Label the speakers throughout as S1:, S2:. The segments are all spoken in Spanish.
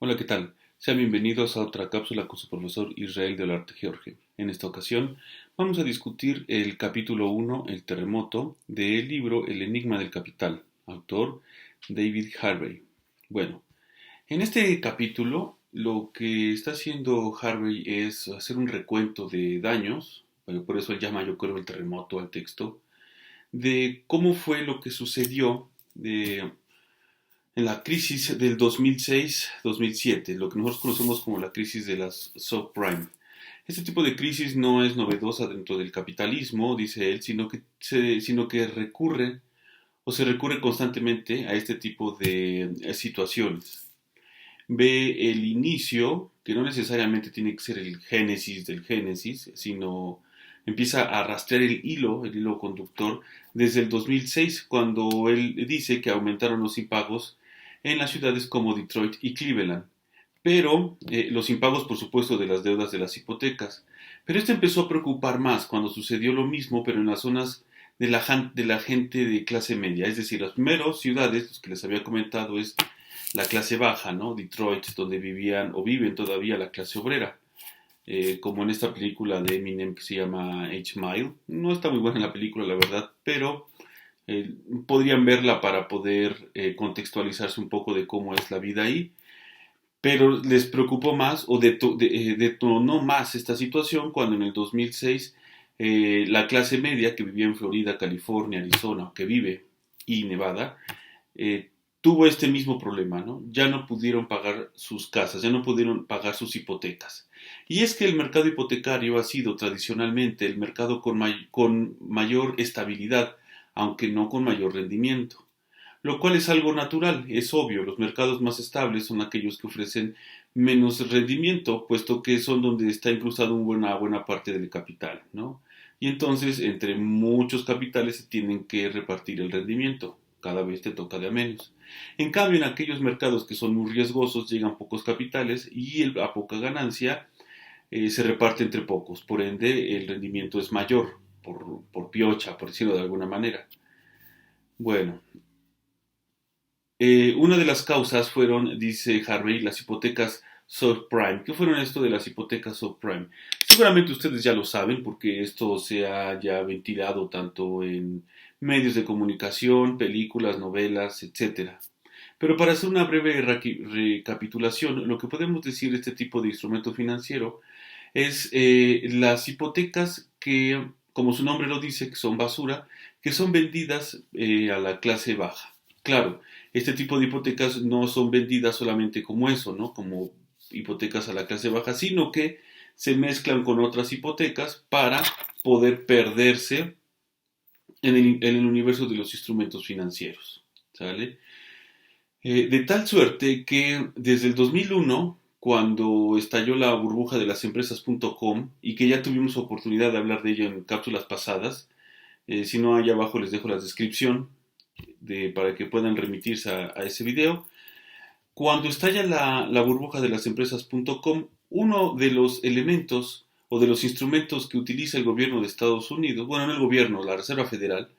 S1: Hola, ¿qué tal? Sean bienvenidos a otra cápsula con su profesor Israel de Olarte George. En esta ocasión vamos a discutir el capítulo 1, El terremoto, del libro El enigma del capital, autor David Harvey. Bueno, en este capítulo lo que está haciendo Harvey es hacer un recuento de daños, por eso él llama yo creo el terremoto al texto, de cómo fue lo que sucedió en la crisis del 2006-2007, lo que nosotros conocemos como la crisis de las subprime. Este tipo de crisis no es novedosa dentro del capitalismo, dice él, sino que se recurre constantemente a este tipo de situaciones. Ve el inicio, que no necesariamente tiene que ser el génesis del génesis, sino empieza a rastrear el hilo conductor, desde el 2006, cuando él dice que aumentaron los impagos en las ciudades como Detroit y Cleveland. Pero los impagos, por supuesto, de las deudas de las hipotecas. Pero esto empezó a preocupar más cuando sucedió lo mismo, pero en las zonas de la gente de clase media. Es decir, las primeras ciudades, los que les había comentado, es la clase baja, ¿no? Detroit, donde vivían o viven todavía la clase obrera. Como en esta película de Eminem que se llama H-Mile. No está muy buena la película, la verdad, pero eh, podrían verla para poder contextualizarse un poco de cómo es la vida ahí. Pero les preocupó más o detonó más esta situación cuando en el 2006 la clase media que vivía en Florida, California, Arizona, que vive y Nevada, eh, tuvo este mismo problema, ¿no? Ya no pudieron pagar sus casas, ya no pudieron pagar sus hipotecas. Y es que el mercado hipotecario ha sido tradicionalmente el mercado con mayor estabilidad, aunque no con mayor rendimiento. Lo cual es algo natural, es obvio, los mercados más estables son aquellos que ofrecen menos rendimiento, puesto que son donde está incrustado una buena parte del capital, ¿no? Y entonces, entre muchos capitales se tienen que repartir el rendimiento, cada vez te toca de a menos. En cambio, en aquellos mercados que son muy riesgosos, llegan pocos capitales y a poca ganancia se reparte entre pocos, por ende el rendimiento es mayor, por piocha, por decirlo de alguna manera. Bueno, una de las causas fueron, dice Harvey, las hipotecas subprime. ¿Qué fueron esto de las hipotecas subprime? Seguramente ustedes ya lo saben porque esto se ha ya ventilado tanto en medios de comunicación, películas, novelas, etcétera. Pero para hacer una breve recapitulación, lo que podemos decir de este tipo de instrumento financiero es las hipotecas que, como su nombre lo dice, que son basura, que son vendidas a la clase baja. Claro, este tipo de hipotecas no son vendidas solamente como eso, ¿no? Como hipotecas a la clase baja, sino que se mezclan con otras hipotecas para poder perderse en el universo de los instrumentos financieros. ¿Sale? De tal suerte que desde el 2001, cuando estalló la burbuja de las empresas.com y que ya tuvimos oportunidad de hablar de ello en cápsulas pasadas, si no, allá abajo les dejo la descripción para que puedan remitirse a ese video. Cuando estalla la burbuja de las empresas.com, uno de los elementos o de los instrumentos que utiliza el gobierno de Estados Unidos, bueno, no el gobierno, la Reserva Federal,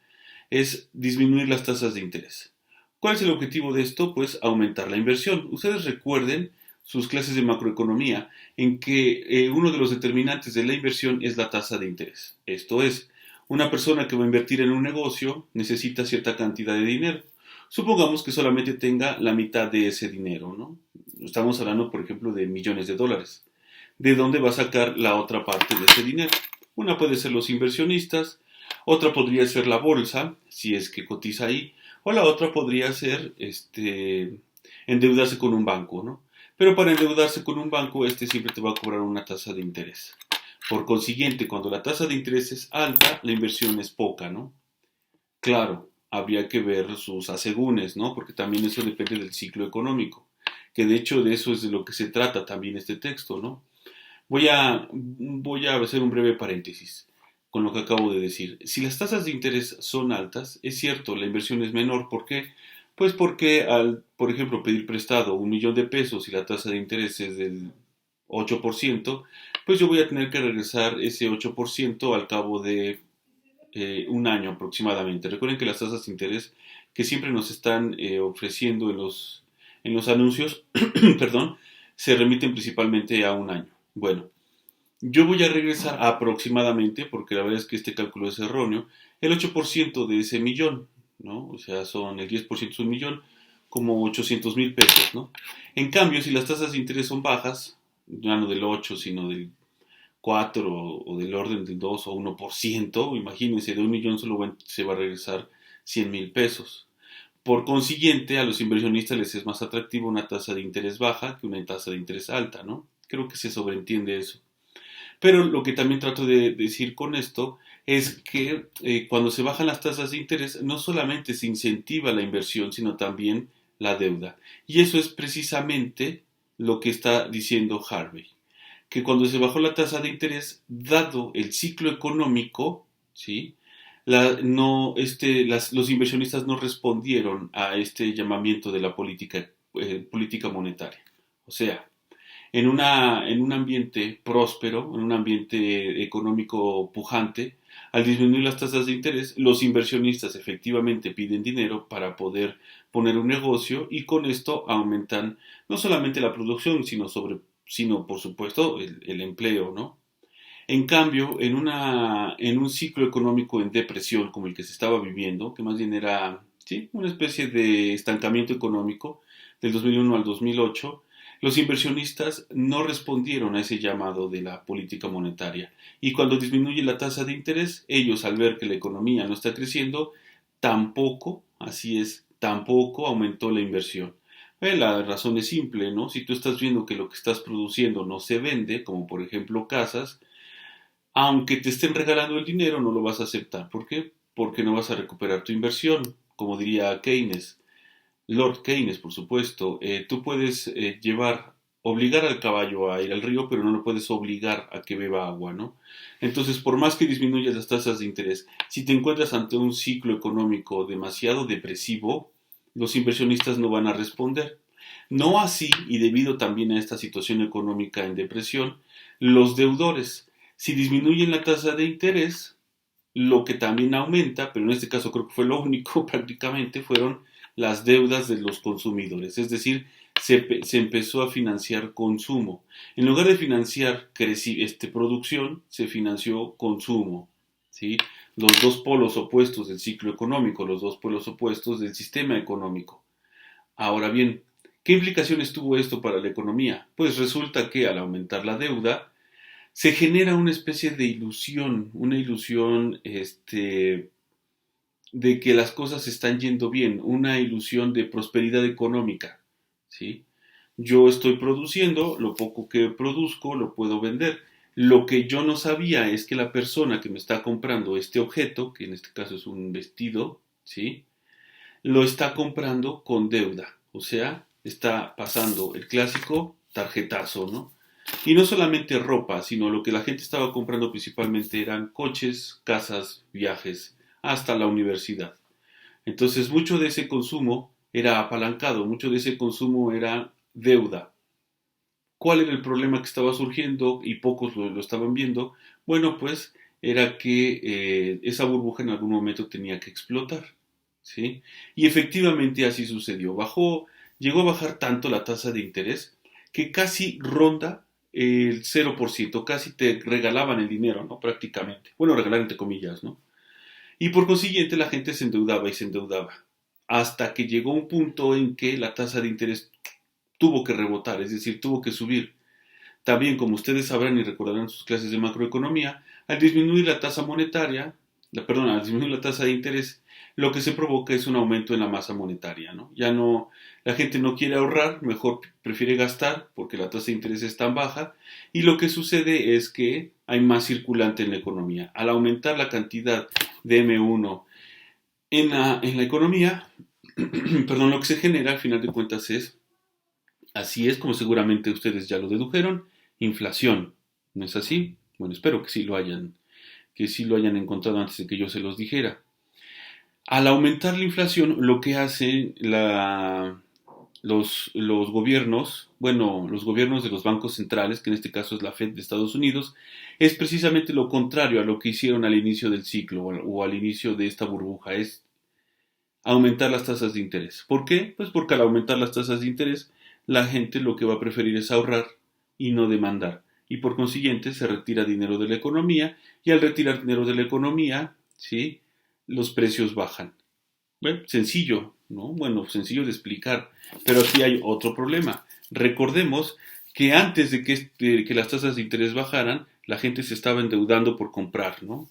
S1: es disminuir las tasas de interés. ¿Cuál es el objetivo de esto? Pues aumentar la inversión. Ustedes recuerden sus clases de macroeconomía en que uno de los determinantes de la inversión es la tasa de interés. Esto es, una persona que va a invertir en un negocio necesita cierta cantidad de dinero. Supongamos que solamente tenga la mitad de ese dinero, ¿no? Estamos hablando, por ejemplo, de millones de dólares. ¿De dónde va a sacar la otra parte de ese dinero? Una puede ser los inversionistas, otra podría ser la bolsa, si es que cotiza ahí, o la otra podría ser endeudarse con un banco, ¿no? Pero para endeudarse con un banco, siempre te va a cobrar una tasa de interés. Por consiguiente, cuando la tasa de interés es alta, la inversión es poca, ¿no? Claro, habría que ver sus asegúnes, ¿no? Porque también eso depende del ciclo económico, que de hecho de eso es de lo que se trata también este texto, ¿no? Voy a hacer un breve paréntesis con lo que acabo de decir. Si las tasas de interés son altas, es cierto, la inversión es menor. ¿Por qué? Pues porque al, por ejemplo, pedir prestado 1 millón de pesos y la tasa de interés es del 8%, pues yo voy a tener que regresar ese 8% al cabo de un año aproximadamente. Recuerden que las tasas de interés que siempre nos están ofreciendo en los anuncios, perdón, se remiten principalmente a un año. Bueno, yo voy a regresar aproximadamente, porque la verdad es que este cálculo es erróneo, el 8% de ese millón, ¿no? O sea, son el 10% es un millón, como 800,000 pesos, ¿no? En cambio, si las tasas de interés son bajas, ya no del 8, sino del 4 o del orden del 2 o 1%, imagínense, de un millón solo se va a regresar 100,000 pesos. Por consiguiente, a los inversionistas les es más atractivo una tasa de interés baja que una tasa de interés alta, ¿no? Creo que se sobreentiende eso. Pero lo que también trato de decir con esto es que cuando se bajan las tasas de interés, no solamente se incentiva la inversión, sino también la deuda. Y eso es precisamente lo que está diciendo Harvey, que cuando se bajó la tasa de interés, dado el ciclo económico, ¿sí? Los inversionistas no respondieron a este llamamiento de la política monetaria. O sea, en un ambiente próspero, en un ambiente económico pujante, al disminuir las tasas de interés, los inversionistas efectivamente piden dinero para poder poner un negocio y con esto aumentan no solamente la producción, sino por supuesto el empleo, ¿no? En cambio, en un ciclo económico en depresión como el que se estaba viviendo, que más bien era, sí, una especie de estancamiento económico del 2001 al 2008, los inversionistas no respondieron a ese llamado de la política monetaria. Y cuando disminuye la tasa de interés, ellos al ver que la economía no está creciendo, tampoco, así es, tampoco aumentó la inversión. La razón es simple, ¿no? Si tú estás viendo que lo que estás produciendo no se vende, como por ejemplo casas, aunque te estén regalando el dinero, no lo vas a aceptar. ¿Por qué? Porque no vas a recuperar tu inversión, como diría Keynes. Lord Keynes, por supuesto. Tú puedes obligar al caballo a ir al río, pero no lo puedes obligar a que beba agua, ¿no? Entonces, por más que disminuyas las tasas de interés, si te encuentras ante un ciclo económico demasiado depresivo, los inversionistas no van a responder. No así, y debido también a esta situación económica en depresión, los deudores. Si disminuyen la tasa de interés, lo que también aumenta, pero en este caso creo que fue lo único prácticamente, fueron las deudas de los consumidores. Es decir, se empezó a financiar consumo. En lugar de financiar producción, se financió consumo. ¿Sí? Los dos polos opuestos del ciclo económico, los dos polos opuestos del sistema económico. Ahora bien, ¿qué implicaciones tuvo esto para la economía? Pues resulta que al aumentar la deuda, se genera una especie de ilusión, una ilusión de que las cosas están yendo bien, una ilusión de prosperidad económica, ¿sí? Yo estoy produciendo, lo poco que produzco lo puedo vender. Lo que yo no sabía es que la persona que me está comprando este objeto, que en este caso es un vestido, ¿sí? Lo está comprando con deuda, o sea, está pasando el clásico tarjetazo, ¿no? Y no solamente ropa, sino lo que la gente estaba comprando principalmente eran coches, casas, viajes, hasta la universidad. Entonces mucho de ese consumo era apalancado, mucho de ese consumo era deuda. ¿Cuál era el problema que estaba surgiendo y pocos lo estaban viendo? Bueno, pues era que esa burbuja en algún momento tenía que explotar, ¿sí? Y efectivamente así sucedió. Llegó a bajar tanto la tasa de interés que casi ronda el 0%, casi te regalaban el dinero, ¿no? Prácticamente. Bueno, regalar entre comillas, ¿no? Y por consiguiente la gente se endeudaba y se endeudaba. Hasta que llegó un punto en que la tasa de interés tuvo que rebotar, es decir, tuvo que subir. También, como ustedes sabrán y recordarán sus clases de macroeconomía, al disminuir la tasa monetaria, al disminuir la tasa de interés, lo que se provoca es un aumento en la masa monetaria, ¿no? Ya no, la gente no quiere ahorrar, mejor prefiere gastar porque la tasa de interés es tan baja y lo que sucede es que hay más circulante en la economía. Al aumentar la cantidad de M1 en la economía, perdón, lo que se genera al final de cuentas así es como seguramente ustedes ya lo dedujeron, inflación. ¿No es así? Bueno, espero que sí lo hayan encontrado antes de que yo se los dijera. Al aumentar la inflación, lo que hacen los gobiernos, bueno, los gobiernos de los bancos centrales, que en este caso es la Fed de Estados Unidos, es precisamente lo contrario a lo que hicieron al inicio del ciclo o al inicio de esta burbuja, es aumentar las tasas de interés. ¿Por qué? Pues porque al aumentar las tasas de interés, la gente lo que va a preferir es ahorrar y no demandar. Y por consiguiente se retira dinero de la economía y al retirar dinero de la economía, ¿sí? Los precios bajan. Bueno, sencillo, ¿no? Bueno, sencillo de explicar. Pero aquí hay otro problema. Recordemos que antes de que las tasas de interés bajaran, la gente se estaba endeudando por comprar, ¿no?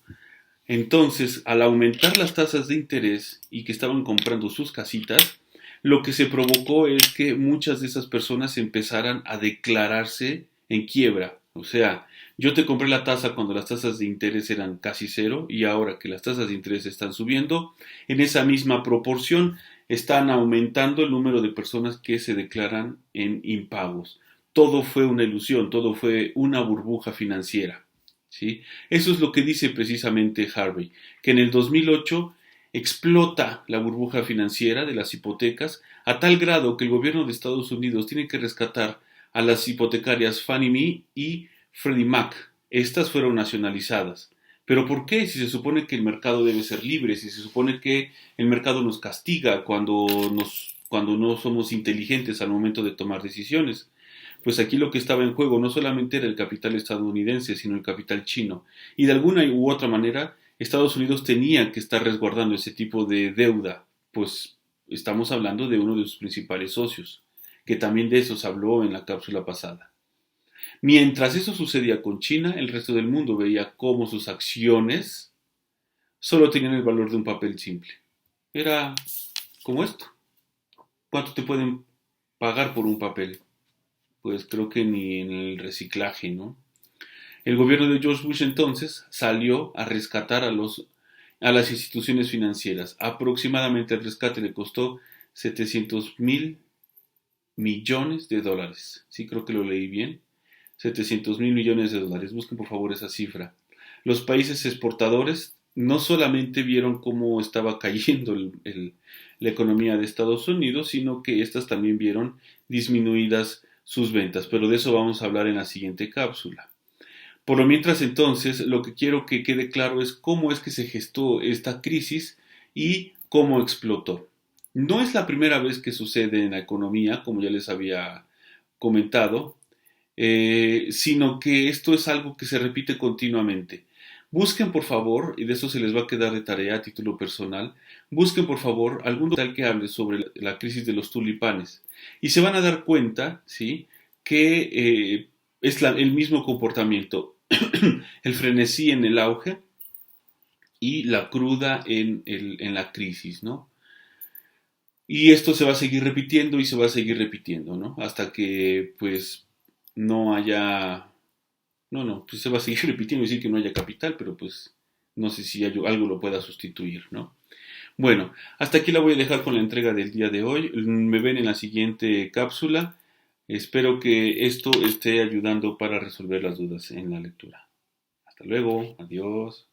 S1: Entonces, al aumentar las tasas de interés y que estaban comprando sus casitas, lo que se provocó es que muchas de esas personas empezaran a declararse en quiebra. O sea, yo te compré la tasa cuando las tasas de interés eran casi cero y ahora que las tasas de interés están subiendo, en esa misma proporción están aumentando el número de personas que se declaran en impagos. Todo fue una ilusión, todo fue una burbuja financiera. ¿Sí? Eso es lo que dice precisamente Harvey, que en el 2008 explota la burbuja financiera de las hipotecas a tal grado que el gobierno de Estados Unidos tiene que rescatar a las hipotecarias Fannie Mae y Freddie Mac. Estas fueron nacionalizadas. ¿Pero por qué? Si se supone que el mercado debe ser libre, si se supone que el mercado nos castiga cuando no somos inteligentes al momento de tomar decisiones. Pues aquí lo que estaba en juego no solamente era el capital estadounidense, sino el capital chino. Y de alguna u otra manera, Estados Unidos tenía que estar resguardando ese tipo de deuda, pues estamos hablando de uno de sus principales socios, que también de eso se habló en la cápsula pasada. Mientras eso sucedía con China, el resto del mundo veía cómo sus acciones solo tenían el valor de un papel simple. Era como esto. ¿Cuánto te pueden pagar por un papel? Pues creo que ni en el reciclaje, ¿no? El gobierno de George Bush entonces salió a rescatar a las instituciones financieras. Aproximadamente el rescate le costó 700.000 millones de dólares. Sí, creo que lo leí bien. 700.000 millones de dólares. Busquen por favor esa cifra. Los países exportadores no solamente vieron cómo estaba cayendo la economía de Estados Unidos, sino que estas también vieron disminuidas sus ventas. Pero de eso vamos a hablar en la siguiente cápsula. Por lo mientras entonces, lo que quiero que quede claro es cómo es que se gestó esta crisis y cómo explotó. No es la primera vez que sucede en la economía, como ya les había comentado, sino que esto es algo que se repite continuamente. Busquen por favor, y de eso se les va a quedar de tarea a título personal, busquen por favor algún documental que hable sobre la crisis de los tulipanes y se van a dar cuenta, ¿sí?, que es el mismo comportamiento, el frenesí en el auge y la cruda en la crisis, ¿no? Y esto se va a seguir repitiendo y se va a seguir repitiendo, ¿no? Hasta que, pues, no haya... No, pues se va a seguir repitiendo y decir que no haya capital, pero pues no sé si algo lo pueda sustituir, ¿no? Bueno, hasta aquí la voy a dejar con la entrega del día de hoy. Me ven en la siguiente cápsula. Espero que esto esté ayudando para resolver las dudas en la lectura. Hasta luego, adiós.